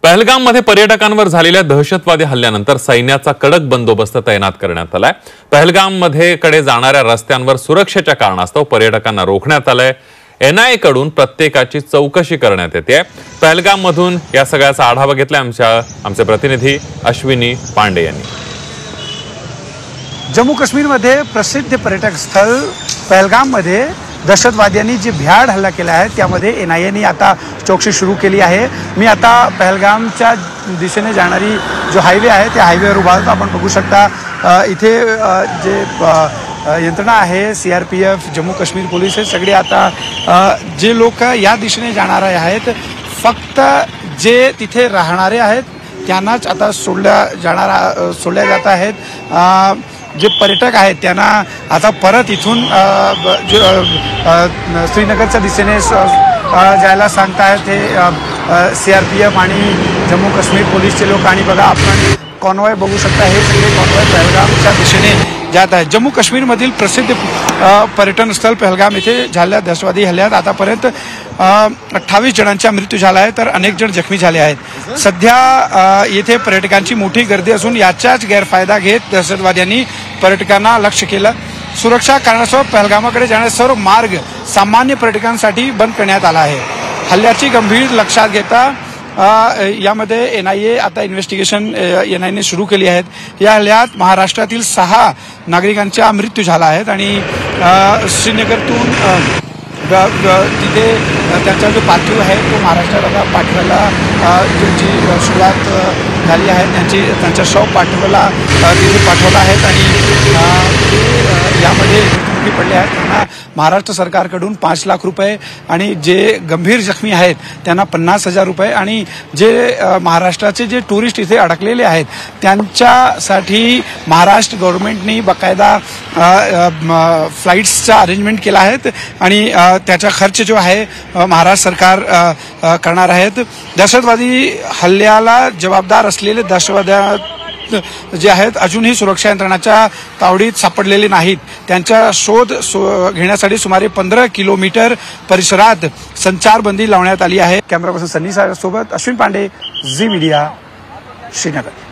पहलगाममध्ये पर्यटकांवर झालेल्या दहशतवादी हल्ल्यानंतर सैन्याचा कडक बंदोबस्त तैनात करण्यात आलाय। पहलगाममध्ये कडे जाणाऱ्या रस्त्यांवर सुरक्षेच्या कारणास्तव पर्यटकांना रोखण्यात आलंय। एनआयए कडून प्रत्येकाची चौकशी करण्यात येते। पहलगाममधून या सगळ्याचा आढावा घेतला आमचे प्रतिनिधी अश्विनी पांडे यांनी। जम्मू काश्मीरमध्ये प्रसिद्ध पर्यटक स्थळ पहलगाममध्ये दहशतवाद्यांनी जी भ्याड हल्ला केला आहे त्यामध्ये एनआयएने आता चौकशी सुरू केली आहे। मी आता पहलगामच्या दिशेने जाणारी जो हायवे आहे त्या हायवेवर उभा आहोत। आपण बघू शकता इथे जे यंत्रणा आहे सीआरपीएफ, जम्मू काश्मीर पोलीस हे सगळे आता जे लोक या दिशेने जाणारे आहेत फक्त जे तिथे राहणारे आहेत त्यांनाच आता सोडल्या जात आहेत। जे पर्यटक आहेत त्यांना आता परत इथून श्रीनगरच्या दिशेने जायला सांगतायत ते सीआरपीएफ आणि जम्मू काश्मीर पोलीसचे लोक। आणि बघा आपण कॉन्वॉय बघू शकता, हे सगळे कॉन्वॉय पहलगामच्या दिशेने जात आहेत। जम्मू काश्मीरमधील प्रसिद्ध पर्यटन स्थळ पहलगाम येथे झालेल्या दहशतवादी हल्ल्यात आतापर्यंत 28 जणांचा मृत्यू झाला आहे तर अनेक जण जखमी झाले आहेत। सध्या येथे पर्यटकांची मोठी गर्दी असून याचाच गैरफायदा घेत दहशतवाद्यांनी पर्यटकांना लक्ष्य केलं। सुरक्षा कारणास्तव पहलगामाकडे जाणारे सर्व मार्ग सामान्य पर्यटकांसाठी बंद करण्यात आला आहे। हल्ल्याची गंभीर लक्षात घेता यामध्ये एनआयए आता इन्व्हेस्टिगेशन एनआयएने सुरू केली आहे। या हल्ल्यात महाराष्ट्रातील 6 नागरिकांचा मृत्यू झाला आहे आणि श्रीनगरतून तिथे त्यांचा जो पार्थिव आहे तो महाराष्ट्राला पाठवायला जी सुरुवात झाली आहे त्यांचा शव पाठवला तिथे पाठवला आहे आणि यामध्ये मृत्युमुखी पडले आहेत। त्यांना महाराष्ट्र सरकारकडून 5 लाख रुपये आणि जे गंभीर जखमी आहेत त्यांना 50,000 रुपये आणि जे महाराष्ट्राचे जे टुरिस्ट इथे अडकलेले आहेत त्यांच्यासाठी महाराष्ट्र गव्हर्नमेंटनी बाकायदा फ्लाईट्सचा अरेंजमेंट केला आहे आणि त्याचा खर्च जो आहे महाराष्ट्र सरकार करणार आहेत। दहशतवादी हल्ल्याला जबाबदार असलेले दहशतवादी जे आहेत अजूनही सुरक्षा यंत्रणाच्या तावडीत सापडलेले नाहीत। त्यांचा शोध घेण्यासाठी सुमारे 15 किलोमीटर परिसरात संचारबंदी लावण्यात आली आहे। कॅमेरा पर्सन सन्नी सोबत अश्विन पांडे, झी मीडिया, श्रीनगर।